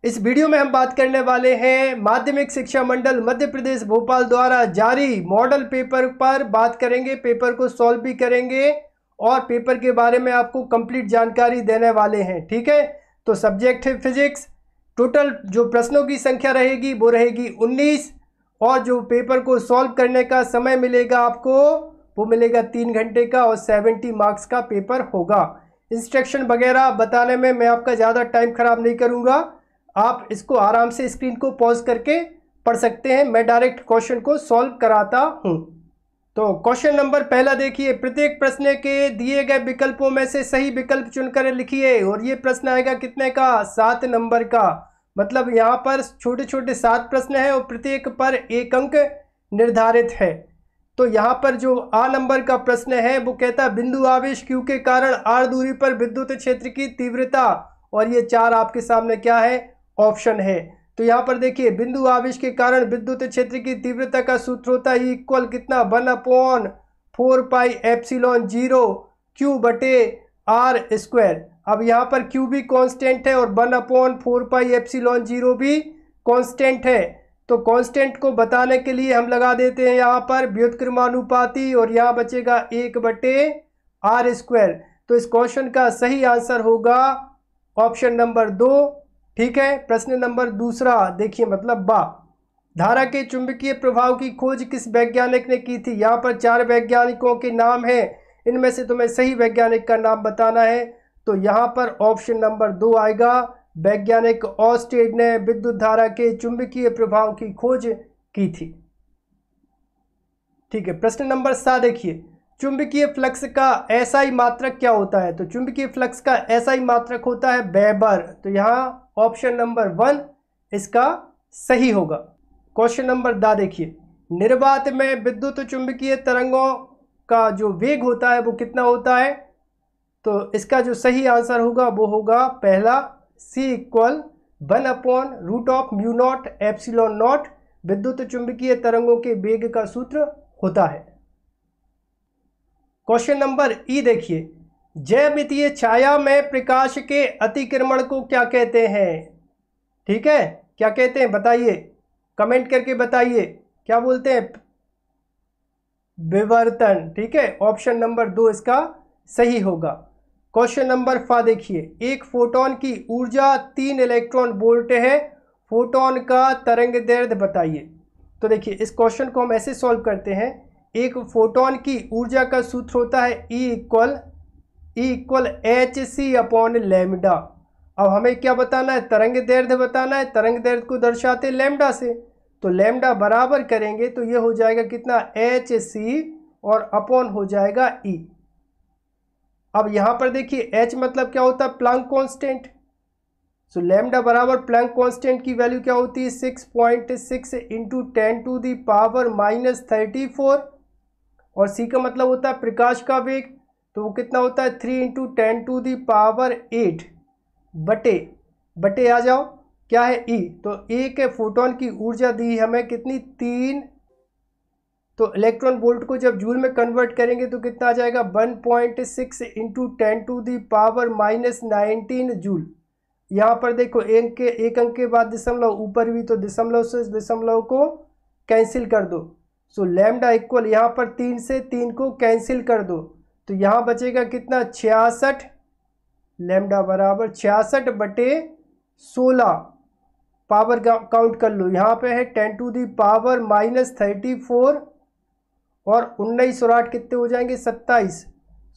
इस वीडियो में हम बात करने वाले हैं माध्यमिक शिक्षा मंडल मध्य प्रदेश भोपाल द्वारा जारी मॉडल पेपर पर बात करेंगे। पेपर को सॉल्व भी करेंगे और पेपर के बारे में आपको कंप्लीट जानकारी देने वाले हैं। ठीक है, तो सब्जेक्ट है फिजिक्स। टोटल जो प्रश्नों की संख्या रहेगी वो रहेगी 19 और जो पेपर को सॉल्व करने का समय मिलेगा आपको वो मिलेगा 3 घंटे का और 70 मार्क्स का पेपर होगा। इंस्ट्रक्शन वगैरह बताने में मैं आपका ज़्यादा टाइम ख़राब नहीं करूँगा, आप इसको आराम से स्क्रीन को पॉज करके पढ़ सकते हैं। मैं डायरेक्ट क्वेश्चन को सॉल्व कराता हूं। तो क्वेश्चन नंबर पहला देखिए, प्रत्येक प्रश्न के दिए गए विकल्पों में से सही विकल्प चुनकर लिखिए। और ये प्रश्न आएगा कितने का? 7 नंबर का। मतलब यहाँ पर छोटे छोटे 7 प्रश्न हैं और प्रत्येक पर 1 अंक निर्धारित है। तो यहाँ पर जो आ नंबर का प्रश्न है वो कहता है बिंदु आवेश Q के कारण r दूरी पर विद्युत क्षेत्र की तीव्रता, और ये 4 आपके सामने क्या है? ऑप्शन है। तो यहाँ पर देखिए, बिंदु आवेश के कारण विद्युत क्षेत्र की तीव्रता का सूत्र होता है इक्वल कितना? 1/4 पाई एप्सिलॉन 0 Q बटे R स्क्वायर। अब यहाँ पर Q भी कांस्टेंट है और 1/4 पाई एप्सिलॉन 0 भी कांस्टेंट है। तो कांस्टेंट को बताने के लिए हम लगा देते हैं यहाँ पर व्युत्क्रमानुपाती और यहाँ बचेगा 1 बटे R स्क्वायर। तो इस क्वेश्चन का सही आंसर होगा ऑप्शन नंबर 2। ठीक है, प्रश्न नंबर दूसरा देखिए, मतलब बा, धारा के चुंबकीय प्रभाव की खोज किस वैज्ञानिक ने की थी? यहाँ पर 4 वैज्ञानिकों के नाम हैं, इनमें से तुम्हें सही वैज्ञानिक का नाम बताना है। तो यहाँ पर ऑप्शन नंबर 2 आएगा, वैज्ञानिक ऑस्टेड ने विद्युत धारा के चुंबकीय प्रभाव की खोज की थी। ठीक है, प्रश्न नंबर 7 देखिए, चुंबकीय फ्लक्स का एसआई मात्रक क्या होता है? तो चुंबकीय फ्लक्स का एसआई मात्रक होता है वेबर। तो यहाँ ऑप्शन नंबर 1 इसका सही होगा। क्वेश्चन नंबर दा देखिए, निर्वात में विद्युत चुंबकीय तरंगों का जो वेग होता है वो कितना होता है? तो इसका जो सही आंसर होगा वो होगा पहला, C इक्वल 1/√μ0 एप्सिलॉन नॉट विद्युत चुंबकीय तरंगों के वेग का सूत्र होता है। क्वेश्चन नंबर ई देखिए, ज्यामितीय छाया में प्रकाश के अतिक्रमण को क्या कहते हैं? ठीक है, क्या कहते हैं बताइए, कमेंट करके बताइए, क्या बोलते हैं? विवर्तन। ठीक है, ऑप्शन नंबर 2 इसका सही होगा। क्वेश्चन नंबर 5 देखिए, एक फोटोन की ऊर्जा 3 इलेक्ट्रॉन वोल्ट है, फोटोन का तरंग दैर्ध्य बताइए। तो देखिए, इस क्वेश्चन को हम ऐसे सॉल्व करते हैं, एक फोटोन की ऊर्जा का सूत्र होता है E equal hc upon lambda. अब हमें क्या बताना है? तरंग दैर्ध्य बताना है। तरंग दैर्ध्य को दर्शाते लैम्डा से, तो लैम्डा बराबर करेंगे तो ये हो जाएगा कितना? hc और अपॉन हो जाएगा E। अब यहाँ पर देखिए, h मतलब क्या होता है? Planck constant. सो लैम्डा बराबर प्लैंक कांस्टेंट की वैल्यू क्या होती है? 6.6 इंटू 10⁻34। और C का मतलब होता है प्रकाश का वेग, तो वो कितना होता है? 3 इंटू 10⁸ बटे आ जाओ, क्या है? E। तो एक फोटोन की ऊर्जा दी हमें कितनी? 3। तो इलेक्ट्रॉन वोल्ट को जब जूल में कन्वर्ट करेंगे तो कितना आ जाएगा? 1.6 इंटू 10⁻19 जूल। यहाँ पर देखो, एक अंक के बाद दशमलव ऊपर भी, तो दशमलव से दशमलव को कैंसिल कर दो। सो लैम्डा इक्वल यहाँ पर 3 से 3 को कैंसिल कर दो, तो यहाँ बचेगा कितना? 66। लैम्डा बराबर 66 बटे 16, पावर काउंट कर लो, यहाँ पे है 10⁻34 और 19 और 8 कितने हो जाएंगे? 27।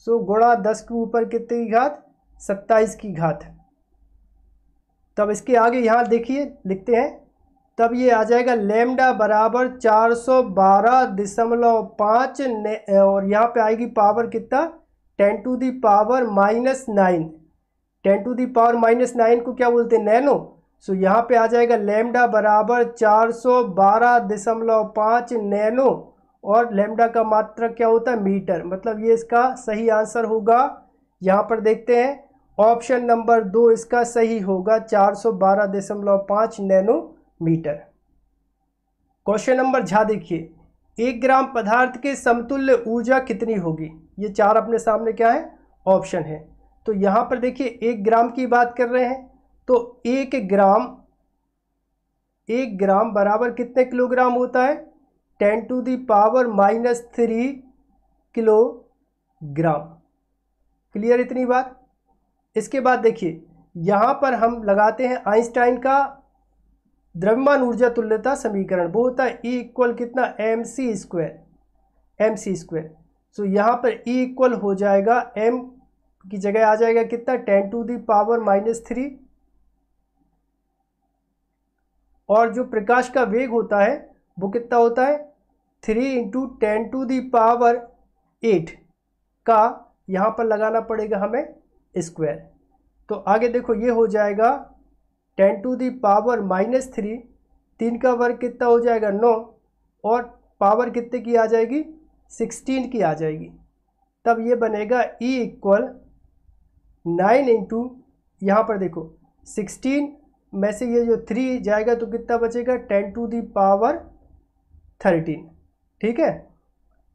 सो गुणा 10 के ऊपर कितने की घात? 27 की घात। तब इसके आगे यहाँ देखिए लिखते हैं, तब ये आ जाएगा लैम्डा बराबर 412.5 और यहाँ पे आएगी पावर कितना? 10⁻⁻9। 10⁻⁻9 को क्या बोलते हैं? नैनो। सो यहाँ पे आ जाएगा लैम्डा बराबर 412.5 नैनो और लैम्डा का मात्रक क्या होता है? मीटर। मतलब ये इसका सही आंसर होगा। यहाँ पर देखते हैं, ऑप्शन नंबर 2 इसका सही होगा, 412.5 नैनोमीटर। क्वेश्चन नंबर झा देखिए, 1 ग्राम पदार्थ के समतुल्य ऊर्जा कितनी होगी? ये 4 अपने सामने क्या है? ऑप्शन है। तो यहाँ पर देखिए 1 ग्राम की बात कर रहे हैं, तो 1 ग्राम 1 ग्राम बराबर कितने किलोग्राम होता है? 10⁻³ किलोग्राम। क्लियर इतनी बात? इसके बाद देखिए यहाँ पर हम लगाते हैं आइंस्टाइन का द्रव्यमान ऊर्जा तुल्यता समीकरण। वो होता है E इक्वल कितना? mc²। सो यहाँ पर E इक्वल हो जाएगा, m की जगह आ जाएगा कितना? 10⁻³ और जो प्रकाश का वेग होता है वो कितना होता है? 3 × 10⁸ का यहाँ पर लगाना पड़ेगा हमें स्क्वायर। तो आगे देखो ये हो जाएगा 10⁻³ 3 का वर्ग कितना हो जाएगा? 9 और पावर कितने की आ जाएगी? 16 की आ जाएगी। तब ये बनेगा E इक्वल 9 × यहाँ पर देखो 16 में से ये जो 3 जाएगा तो कितना बचेगा? 10⁻13। ठीक है।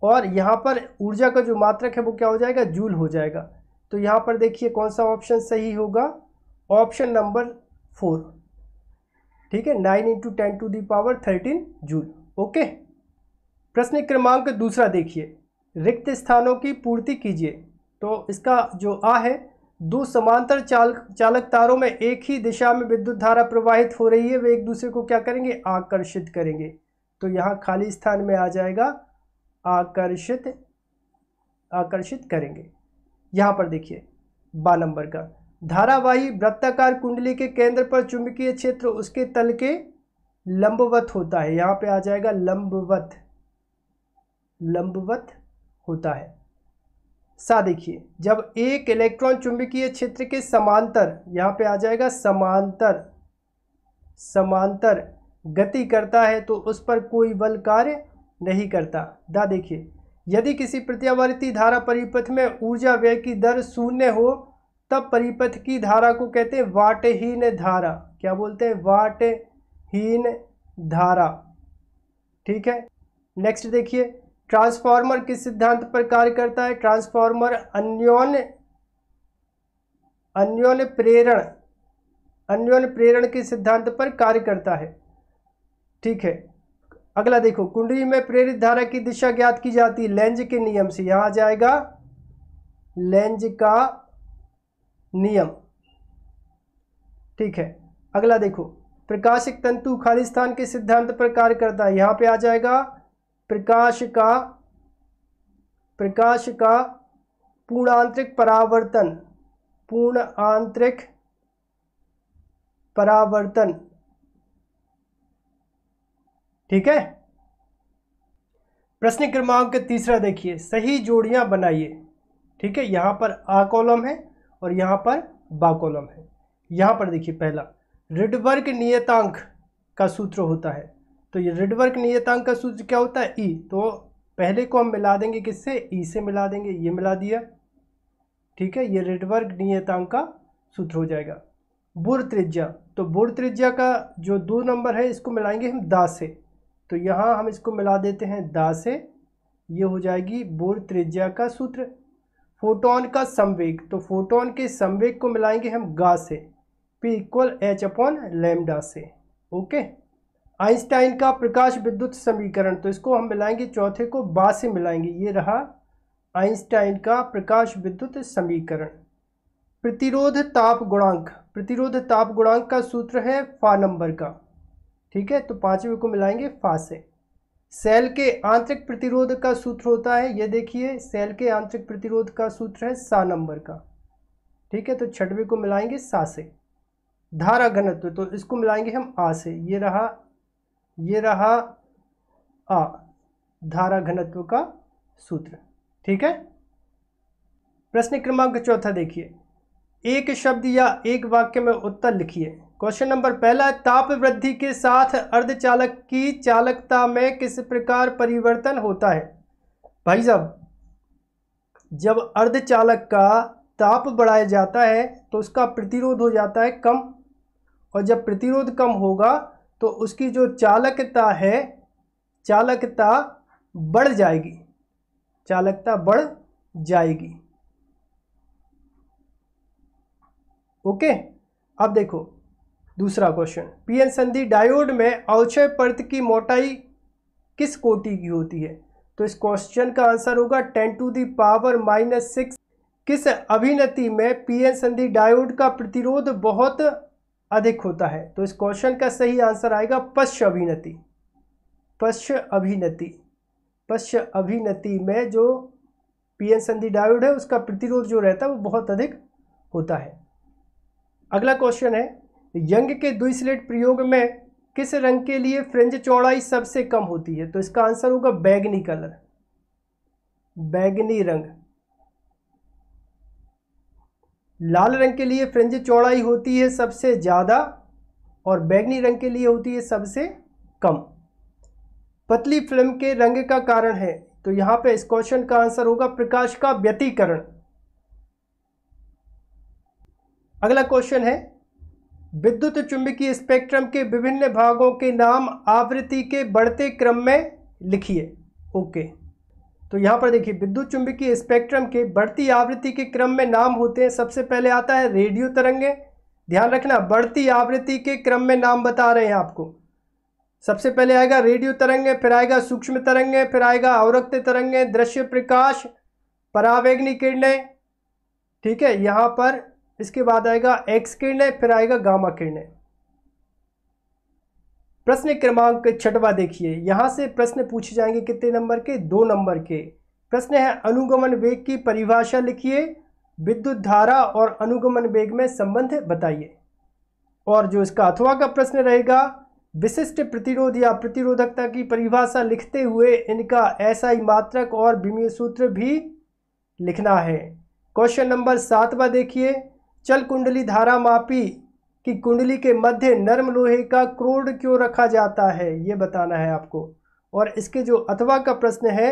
और यहाँ पर ऊर्जा का जो मात्रक है वो क्या हो जाएगा? जूल हो जाएगा। तो यहाँ पर देखिए कौन सा ऑप्शन सही होगा? Option number 4। ठीक है, 9 × 10⁻13 जूल। ओके। प्रश्न क्रमांक दूसरा देखिए, रिक्त स्थानों की पूर्ति कीजिए। तो इसका जो आ है, 2 समांतर चालक तारों में एक ही दिशा में विद्युत धारा प्रवाहित हो रही है, वे एक दूसरे को क्या करेंगे? आकर्षित करेंगे। तो यहाँ खाली स्थान में आ जाएगा आकर्षित करेंगे। यहाँ पर देखिए 12 नंबर का, धारावाही वृत्ताकार कुंडली के केंद्र पर चुंबकीय क्षेत्र उसके तल के लंबवत होता है। यहाँ पे आ जाएगा लंबवत होता है। सा देखिए, जब एक इलेक्ट्रॉन चुंबकीय क्षेत्र के समांतर, यहाँ पे आ जाएगा समांतर गति करता है तो उस पर कोई बल कार्य नहीं करता। देखिए, यदि किसी प्रत्यावर्ती धारा परिपथ में ऊर्जा व्यय की दर 0 हो तब परिपथ की धारा को कहते हैं वाटहीन धारा। क्या बोलते हैं? वाटहीन धारा। ठीक है। नेक्स्ट देखिए, ट्रांसफार्मर किस सिद्धांत पर कार्य करता है? ट्रांसफार्मर अन्योन्य प्रेरण के सिद्धांत पर कार्य करता है। ठीक है। अगला देखो, कुंडली में प्रेरित धारा की दिशा ज्ञात की जाती है लेंज के नियम से। यहाँ आ जाएगा लेंज का नियम। ठीक है। अगला देखो, प्रकाशिक तंतु खाली स्थान के सिद्धांत पर कार्य करता है। यहाँ पे आ जाएगा प्रकाश का पूर्णांतरिक परावर्तन। ठीक है। प्रश्न क्रमांक तीसरा देखिए, सही जोड़ियां बनाइए। ठीक है, यहाँ पर आ कॉलम है और यहाँ पर बा कॉलम है। यहाँ पर देखिए, पहला रिडबर्ग नियतांक का सूत्र होता है। तो ये रिडबर्ग नियतांक का सूत्र क्या होता है? ई। तो पहले को हम मिला देंगे किससे? ई से मिला देंगे। ये मिला दिया। ठीक है, ये रिडबर्ग नियतांक का सूत्र हो जाएगा। बुर त्रिज्या, तो बुर त्रिज्या का जो 2 नंबर है इसको मिलाएंगे हम दा से। तो यहाँ हम इसको मिला देते हैं दा से। ये हो जाएगी बुर त्रिज्या का सूत्र। फोटोन का संवेग, तो फोटोन के संवेग को मिलाएंगे हम गा से। P = h/λ से। ओके। आइंस्टाइन का प्रकाश विद्युत समीकरण, तो इसको हम मिलाएंगे चौथे को बा से मिलाएंगे। ये रहा आइंस्टाइन का प्रकाश विद्युत समीकरण। प्रतिरोध ताप गुणांक का सूत्र है फा नंबर का। ठीक है, तो 5वें को मिलाएंगे फा से। सेल के आंतरिक प्रतिरोध का सूत्र होता है, ये देखिए, सेल के आंतरिक प्रतिरोध का सूत्र है सा नंबर का। ठीक है, तो 6वें को मिलाएंगे सा से। धारा घनत्व, तो इसको मिलाएंगे हम आ से। ये रहा आ, धारा घनत्व का सूत्र। ठीक है। प्रश्न क्रमांक चौथा देखिए, एक शब्द या एक वाक्य में उत्तर लिखिए। क्वेश्चन नंबर पहला, ताप वृद्धि के साथ अर्धचालक की चालकता में किस प्रकार परिवर्तन होता है? भाई साहब, जब अर्धचालक का ताप बढ़ाया जाता है तो उसका प्रतिरोध हो जाता है कम, और जब प्रतिरोध कम होगा तो उसकी जो चालकता है, चालकता बढ़ जाएगी। ओके। अब देखो, दूसरा क्वेश्चन, पीएन संधि डायोड में अवक्षय परत की मोटाई किस कोटि की होती है? तो इस क्वेश्चन का आंसर होगा 10⁻⁻⁻⁶। किस अभिनति में पीएन संधि डायोड का प्रतिरोध बहुत अधिक होता है? तो इस क्वेश्चन का सही आंसर आएगा पश्च अभिनति। पश्च अभिनति, पश्च अभिनति में जो पीएन संधि डायोड है उसका प्रतिरोध जो रहता है वो बहुत अधिक होता है। अगला क्वेश्चन है, यंग के द्विस्लिट प्रयोग में किस रंग के लिए फ्रिंज चौड़ाई सबसे कम होती है? तो इसका आंसर होगा बैगनी कलर, बैगनी रंग। लाल रंग के लिए फ्रिंज चौड़ाई होती है सबसे ज़्यादा और बैगनी रंग के लिए होती है सबसे कम। पतली फिल्म के रंग का कारण है, तो यहाँ पे इस क्वेश्चन का आंसर होगा प्रकाश का व्यतिकरण। अगला क्वेश्चन है, विद्युत चुंबकीय स्पेक्ट्रम के विभिन्न भागों के नाम आवृत्ति के बढ़ते क्रम में लिखिए। ओके, तो यहाँ पर देखिए विद्युत चुंबकीय स्पेक्ट्रम के बढ़ती आवृत्ति के क्रम में नाम होते हैं। सबसे पहले आता है रेडियो तरंगे। ध्यान रखना, बढ़ती आवृत्ति के क्रम में नाम बता रहे हैं आपको। सबसे पहले आएगा रेडियो तरंगे, फिर आएगा सूक्ष्म तरंगे, फिर आएगा अवरक्त तरंगे, दृश्य प्रकाश, परावैगनी किरणें, ठीक है, यहाँ पर इसके बाद आएगा एक्स किरणें, फिर आएगा गामा किरणें। प्रश्न क्रमांक 6वां देखिए, यहां से प्रश्न पूछे जाएंगे कितने नंबर के? 2 नंबर के। प्रश्न है अनुगमन वेग की परिभाषा लिखिए, विद्युत धारा और अनुगमन वेग में संबंध बताइए। और जो इसका अथवा का प्रश्न रहेगा, विशिष्ट प्रतिरोध या प्रतिरोधकता की परिभाषा लिखते हुए इनका एसआई मात्रक और विमीय सूत्र भी लिखना है। क्वेश्चन नंबर 7वां देखिए, चल कुंडली धारा मापी कि कुंडली के मध्य नर्म लोहे का क्रोड क्यों रखा जाता है, ये बताना है आपको। और इसके जो अथवा का प्रश्न है,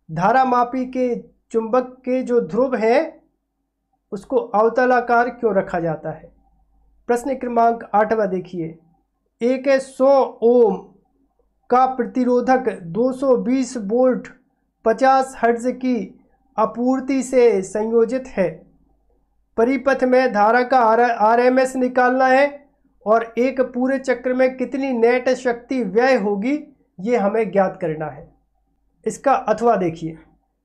धारा मापी के चुंबक के जो ध्रुव हैं उसको अवतलाकार क्यों रखा जाता है। प्रश्न क्रमांक 8वां देखिए, एक 100 ओम का प्रतिरोधक 220 वोल्ट 50 हर्ट्ज की आपूर्ति से संयोजित है। परिपथ में धारा का आरएमएस निकालना है और एक पूरे चक्र में कितनी नेट शक्ति व्यय होगी ये हमें ज्ञात करना है। इसका अथवा देखिए,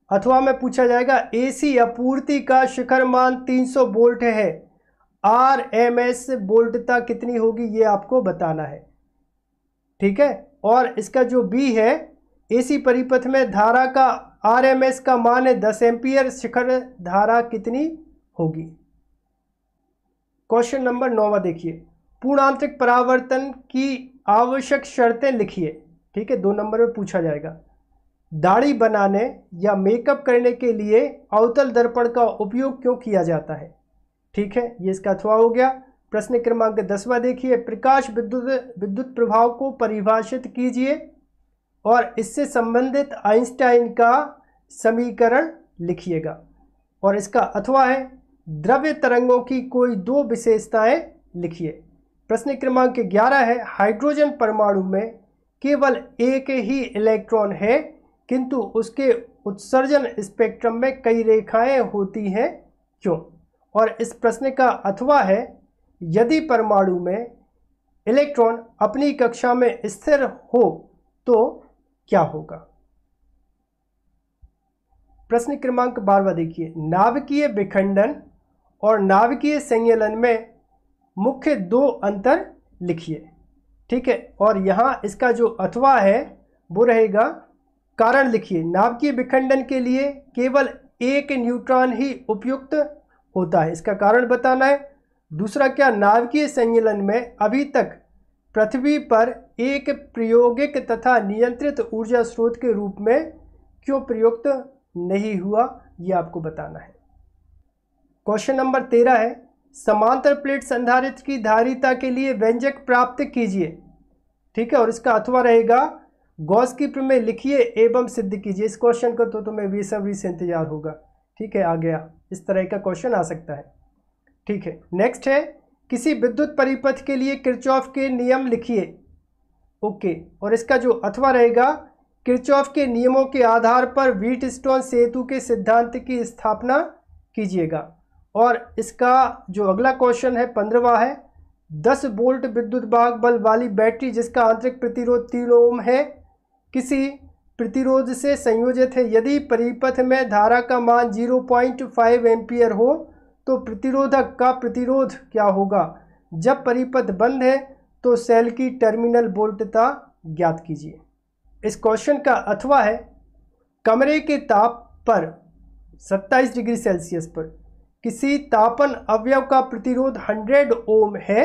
अथवा में पूछा जाएगा एसी आपूर्ति का शिखर मान 300 वोल्ट है, आरएमएस वोल्टता कितनी होगी ये आपको बताना है, ठीक है। और इसका जो बी है, एसी परिपथ में धारा का आरएमएस का मान है 10 एम्पियर, शिखर धारा कितनी होगी। क्वेश्चन नंबर 9वां देखिए, पूर्णांतरिक परावर्तन की आवश्यक शर्तें लिखिए, ठीक है, 2 नंबर में पूछा जाएगा। दाढ़ी बनाने या मेकअप करने के लिए अवतल दर्पण का उपयोग क्यों किया जाता है, ठीक है, ये इसका अथवा हो गया। प्रश्न क्रमांक 10वां देखिए, प्रकाश विद्युत प्रभाव को परिभाषित कीजिए और इससे संबंधित आइंस्टाइन का समीकरण लिखिएगा। और इसका अथवा है द्रव्य तरंगों की कोई 2 विशेषताएं लिखिए। प्रश्न क्रमांक 11 है, हाइड्रोजन परमाणु में केवल एक ही इलेक्ट्रॉन है किंतु उसके उत्सर्जन स्पेक्ट्रम में कई रेखाएं होती हैं, क्यों। और इस प्रश्न का अथवा है, यदि परमाणु में इलेक्ट्रॉन अपनी कक्षा में स्थिर हो तो क्या होगा। प्रश्न क्रमांक 12वां देखिए, नाभिकीय विखंडन और नाभिकीय संयलन में मुख्य 2 अंतर लिखिए, ठीक है। और यहाँ इसका जो अथवा है वो रहेगा, कारण लिखिए, नाभिकीय विखंडन के लिए केवल एक न्यूट्रॉन ही उपयुक्त होता है, इसका कारण बताना है। दूसरा क्या, नाभिकीय संयलन में अभी तक पृथ्वी पर एक प्रायोगिक तथा नियंत्रित ऊर्जा स्रोत के रूप में क्यों प्रयुक्त नहीं हुआ, ये आपको बताना है। क्वेश्चन नंबर 13 है, समांतर प्लेट संधारित्र की धारिता के लिए व्यंजक प्राप्त कीजिए, ठीक है। और इसका अथवा रहेगा, गॉस की प्रमेय लिखिए एवं सिद्ध कीजिए। इस क्वेश्चन का तो तुम्हें बेसब्री से इंतजार होगा, ठीक है, आ गया, इस तरह का क्वेश्चन आ सकता है, ठीक है। नेक्स्ट है, किसी विद्युत परिपथ के लिए किरचॉफ के नियम लिखिए, ओके। और इसका जो अथवा रहेगा, किरचॉफ के नियमों के आधार पर व्हीटस्टोन सेतु के सिद्धांत की स्थापना कीजिएगा। और इसका जो अगला क्वेश्चन है 15वां है, 10 वोल्ट विद्युत वाहक बल वाली बैटरी जिसका आंतरिक प्रतिरोध 3 ओम है किसी प्रतिरोध से संयोजित है। यदि परिपथ में धारा का मान 0.5 एम्पियर हो तो प्रतिरोधक का प्रतिरोध क्या होगा। जब परिपथ बंद है तो सेल की टर्मिनल वोल्टता ज्ञात कीजिए। इस क्वेश्चन का अथवा है, कमरे के ताप पर 27 डिग्री सेल्सियस पर किसी तापन अवयव का प्रतिरोध 100 ओम है।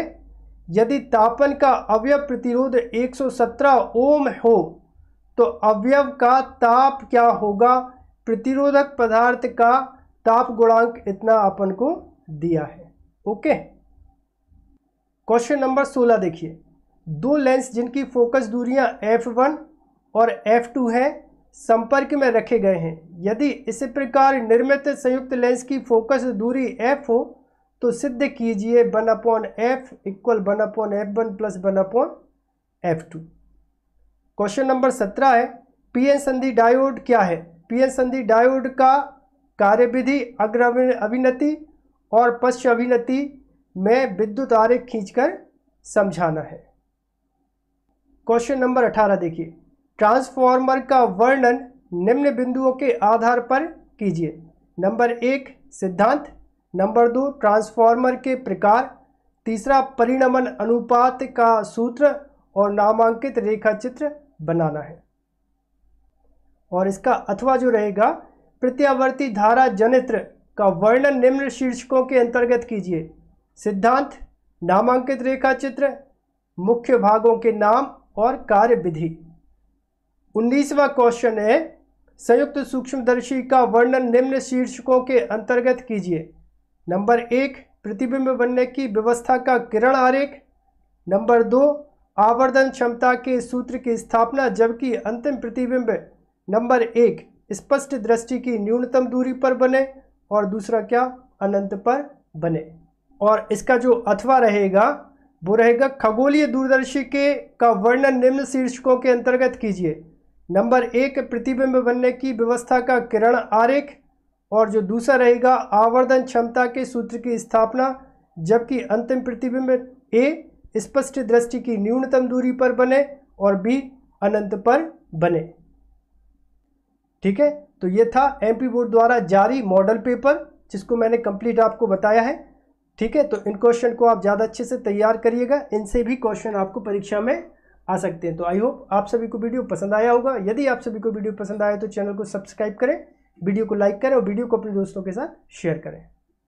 यदि तापन का अवयव प्रतिरोध 117 ओम हो तो अवयव का ताप क्या होगा। प्रतिरोधक पदार्थ का ताप गुणांक इतना अपन को दिया है। ओके, क्वेश्चन नंबर 16 देखिए। दो लेंस जिनकी फोकस दूरियां f1 और f2 है संपर्क में रखे गए हैं। यदि इस प्रकार निर्मित संयुक्त लेंस की फोकस दूरी f हो तो सिद्ध कीजिए 1/f equal 1/f1 plus 1/f2। Question number 17 है, पीएन संधि डायोड क्या है। पीएन संधि डायोड का कार्यविधि अग्र अभिनति और पश्च अभिनति में विद्युत आरेख खींचकर समझाना है। क्वेश्चन नंबर 18 देखिए। ट्रांसफॉर्मर का वर्णन निम्न बिंदुओं के आधार पर कीजिए। नंबर 1 सिद्धांत, नंबर 2 ट्रांसफॉर्मर के प्रकार, तीसरा परिणमन अनुपात का सूत्र और नामांकित रेखा चित्र बनाना है। और इसका अथवा जो रहेगा, प्रत्यावर्ती धारा जनित्र का वर्णन निम्न शीर्षकों के अंतर्गत कीजिए। सिद्धांत, नामांकित रेखा चित्र, मुख्य भागों के नाम और कार्य विधि। 19वां क्वेश्चन है, संयुक्त सूक्ष्मदर्शी का वर्णन निम्न शीर्षकों के अंतर्गत कीजिए। नंबर 1 प्रतिबिंब बनने की व्यवस्था का किरण आरेख, नंबर 2 आवर्धन क्षमता के सूत्र की स्थापना जबकि अंतिम प्रतिबिंब नंबर 1 स्पष्ट दृष्टि की न्यूनतम दूरी पर बने और दूसरा क्या अनंत पर बने। और इसका जो अथवा रहेगा वो रहेगा, खगोलीय दूरदर्शी के का वर्णन निम्न शीर्षकों के अंतर्गत कीजिए। नंबर 1 प्रतिबिंब बनने की व्यवस्था का किरण आरेख, और जो दूसरा रहेगा आवर्धन क्षमता के सूत्र की स्थापना जबकि अंतिम प्रतिबिंब ए स्पष्ट दृष्टि की न्यूनतम दूरी पर बने और बी अनंत पर बने। ठीक है, तो ये था एमपी बोर्ड द्वारा जारी मॉडल पेपर जिसको मैंने कंप्लीट आपको बताया है। ठीक है, तो इन क्वेश्चन को आप ज़्यादा अच्छे से तैयार करिएगा, इनसे भी क्वेश्चन आपको परीक्षा में आ सकते हैं। तो आई होप आप सभी को वीडियो पसंद आया होगा। यदि आप सभी को वीडियो पसंद आया तो चैनल को सब्सक्राइब करें, वीडियो को लाइक करें और वीडियो को अपने दोस्तों के साथ शेयर करें।